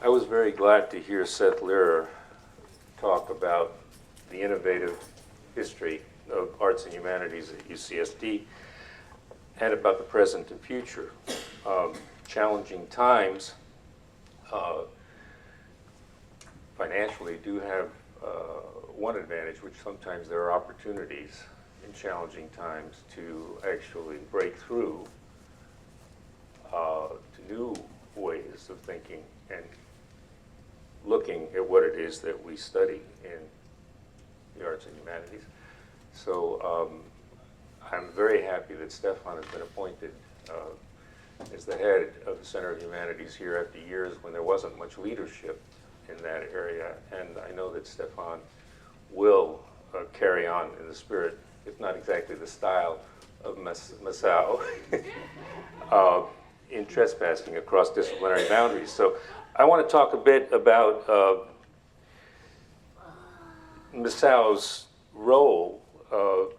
I was very glad to hear Seth Lerer talk about the innovative history of arts and humanities at UCSD and about the present and future. Challenging times financially do have one advantage, which sometimes there are opportunities in challenging times to actually break through to new ways of thinking and looking at what it is that we study in the arts and humanities. So I'm very happy that Stefan has been appointed as the head of the Center of Humanities here after years when there wasn't much leadership in that area. And I know that Stefan will carry on in the spirit, if not exactly the style, of Masao in trespassing across disciplinary boundaries. So I want to talk a bit about Masao's role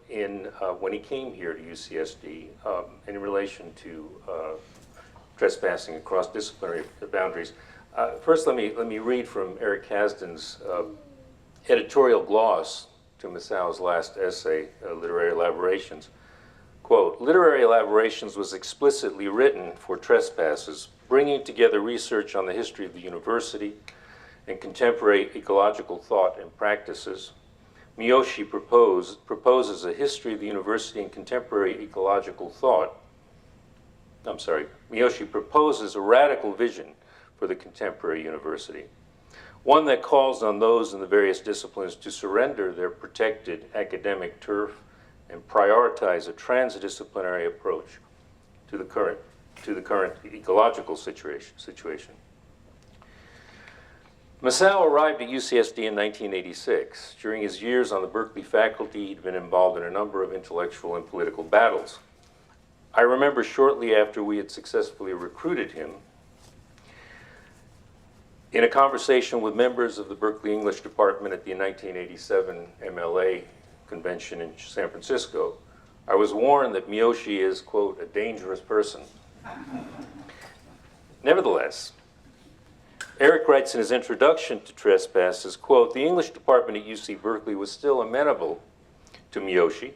in when he came here to UCSD in relation to trespassing across disciplinary boundaries. First, let me read from Eric Kasdan's editorial gloss to Masao's last essay, Literary Elaborations. Quote, "Literary Elaborations was explicitly written for trespassers, bringing together research on the history of the university and contemporary ecological thought and practices. Miyoshi proposes a history of the university and contemporary ecological thought. Miyoshi proposes a radical vision for the contemporary university, one that calls on those in the various disciplines to surrender their protected academic turf and prioritize a transdisciplinary approach to the current ecological situation. Masao arrived at UCSD in 1986. During his years on the Berkeley faculty, he'd been involved in a number of intellectual and political battles. I remember shortly after we had successfully recruited him, in a conversation with members of the Berkeley English Department at the 1987 MLA convention in San Francisco, I was warned that Miyoshi is, quote, a dangerous person. Nevertheless, Eric writes in his introduction to Trespasses, quote, the English department at UC Berkeley was still amenable to Miyoshi,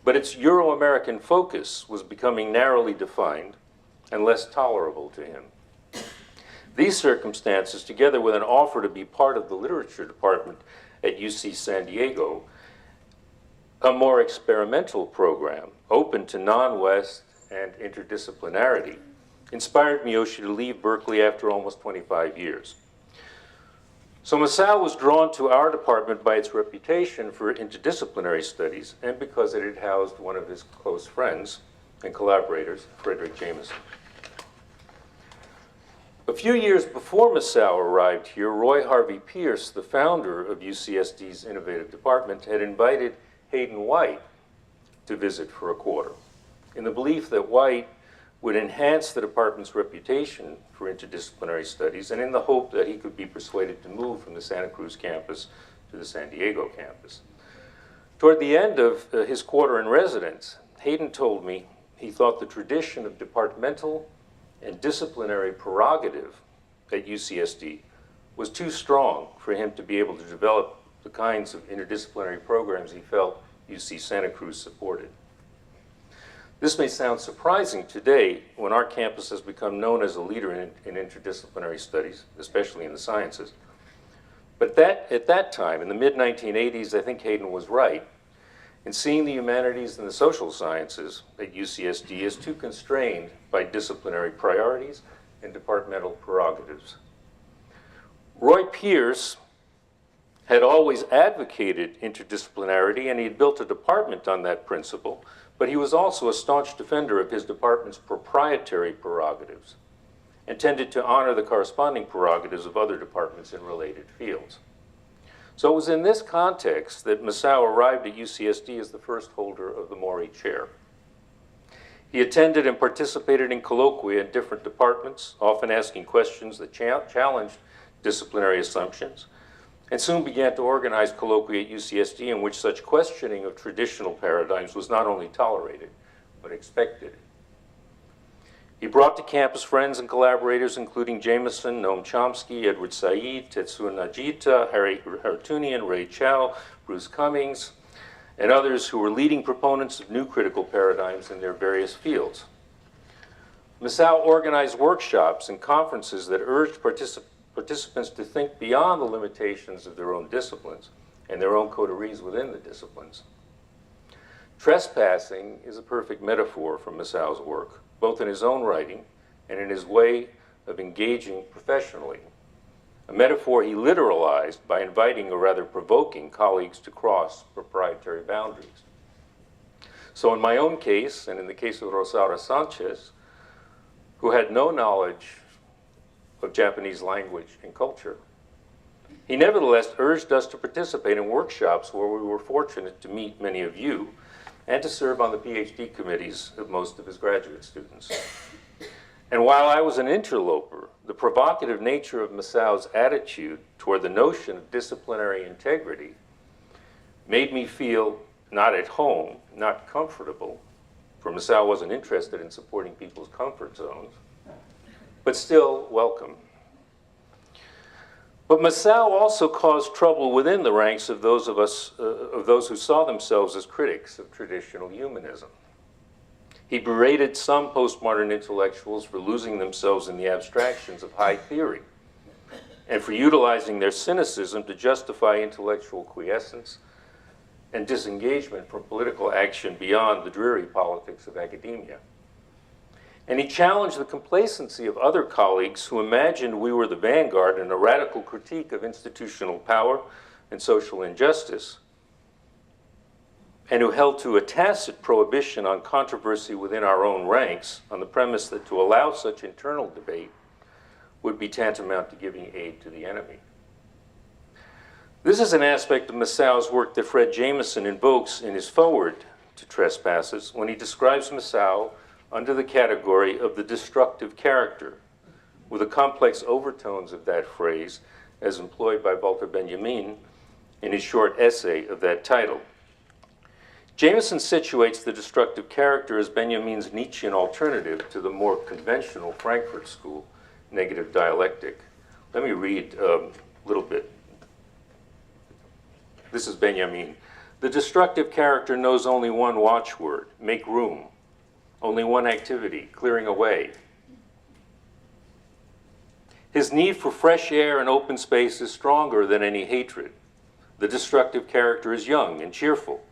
but its Euro-American focus was becoming narrowly defined and less tolerable to him. These circumstances, together with an offer to be part of the literature department at UC San Diego, a more experimental program open to non-West and interdisciplinarity, inspired Miyoshi to leave Berkeley after almost 25 years. So Masao was drawn to our department by its reputation for interdisciplinary studies and because it had housed one of his close friends and collaborators, Frederick Jameson. A few years before Masao arrived here, Roy Harvey Pierce, the founder of UCSD's innovative department, had invited Hayden White to visit for a quarter, in the belief that White would enhance the department's reputation for interdisciplinary studies and in the hope that he could be persuaded to move from the Santa Cruz campus to the San Diego campus. Toward the end of his quarter in residence, Hayden told me he thought the tradition of departmental and disciplinary prerogative at UCSD was too strong for him to be able to develop the kinds of interdisciplinary programs he felt UC Santa Cruz supported. This may sound surprising today when our campus has become known as a leader in interdisciplinary studies, especially in the sciences. But at that time, in the mid-1980s, I think Hayden was right in seeing the humanities and the social sciences at UCSD as too constrained by disciplinary priorities and departmental prerogatives. Roy Pierce had always advocated interdisciplinarity, and he had built a department on that principle, but he was also a staunch defender of his department's proprietary prerogatives and tended to honor the corresponding prerogatives of other departments in related fields. So it was in this context that Masao arrived at UCSD as the first holder of the Maury Chair. He attended and participated in colloquia in different departments, often asking questions that challenged disciplinary assumptions, and soon began to organize colloquia at UCSD in which such questioning of traditional paradigms was not only tolerated, but expected. He brought to campus friends and collaborators including Jameson, Noam Chomsky, Edward Said, Tetsuya Najita, Harry Haroutunian, Ray Chow, Bruce Cummings, and others who were leading proponents of new critical paradigms in their various fields. Masao organized workshops and conferences that urged participants to think beyond the limitations of their own disciplines and their own coteries within the disciplines. Trespassing is a perfect metaphor for Masao's work, both in his own writing and in his way of engaging professionally. A metaphor he literalized by inviting, or rather provoking, colleagues to cross proprietary boundaries. So in my own case, and in the case of Rosaura Sanchez, who had no knowledge of Japanese language and culture, he nevertheless urged us to participate in workshops where we were fortunate to meet many of you and to serve on the PhD committees of most of his graduate students. And while I was an interloper, the provocative nature of Masao's attitude toward the notion of disciplinary integrity made me feel not at home, not comfortable, for Masao wasn't interested in supporting people's comfort zones, but still welcome. But Masao also caused trouble within the ranks of those who saw themselves as critics of traditional humanism. He berated some postmodern intellectuals for losing themselves in the abstractions of high theory and for utilizing their cynicism to justify intellectual quiescence and disengagement from political action beyond the dreary politics of academia. And he challenged the complacency of other colleagues who imagined we were the vanguard in a radical critique of institutional power and social injustice, and who held to a tacit prohibition on controversy within our own ranks on the premise that to allow such internal debate would be tantamount to giving aid to the enemy. This is an aspect of Masao's work that Fred Jameson invokes in his foreword to Trespasses when he describes Masao under the category of the destructive character, with the complex overtones of that phrase as employed by Walter Benjamin in his short essay of that title. Jameson situates the destructive character as Benjamin's Nietzschean alternative to the more conventional Frankfurt School negative dialectic. Let me read a little bit. This is Benjamin. The destructive character knows only one watchword: make room. Only one activity: clearing away. His need for fresh air and open space is stronger than any hatred. The destructive character is young and cheerful,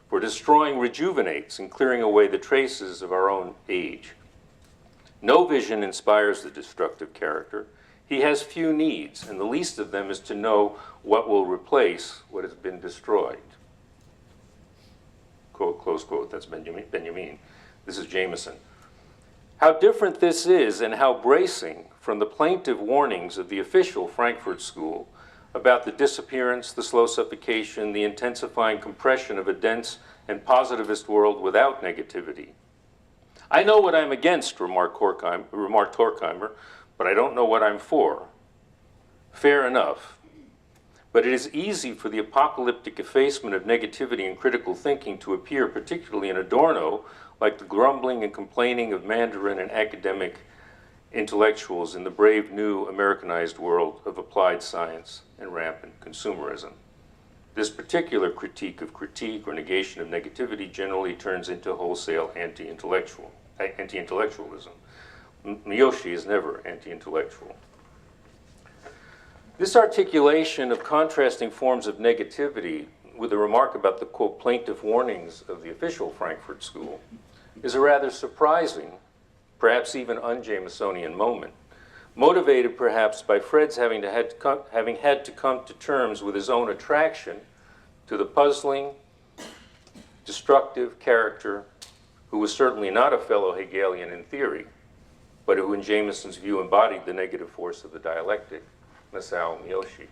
for destroying rejuvenates and clearing away the traces of our own age. No vision inspires the destructive character. He has few needs, and the least of them is to know what will replace what has been destroyed. Quote, close quote, that's Benjamin. This is Jameson. How different this is, and how bracing from the plaintive warnings of the official Frankfurt School about the disappearance, the slow suffocation, the intensifying compression of a dense and positivist world without negativity. I know what I'm against, remarked Horkheimer, but I don't know what I'm for. Fair enough. But it is easy for the apocalyptic effacement of negativity and critical thinking to appear, particularly in Adorno, like the grumbling and complaining of Mandarin and academic intellectuals in the brave new Americanized world of applied science and rampant consumerism. This particular critique or negation of negativity generally turns into wholesale anti-intellectualism. Miyoshi is never anti-intellectual. This articulation of contrasting forms of negativity with a remark about the, quote, plaintive warnings of the official Frankfurt School is a rather surprising, perhaps even un-Jamesonian moment, motivated perhaps by Fred's having had to come to terms with his own attraction to the puzzling, destructive character who was certainly not a fellow Hegelian in theory, but who in Jameson's view embodied the negative force of the dialectic, Masao Miyoshi.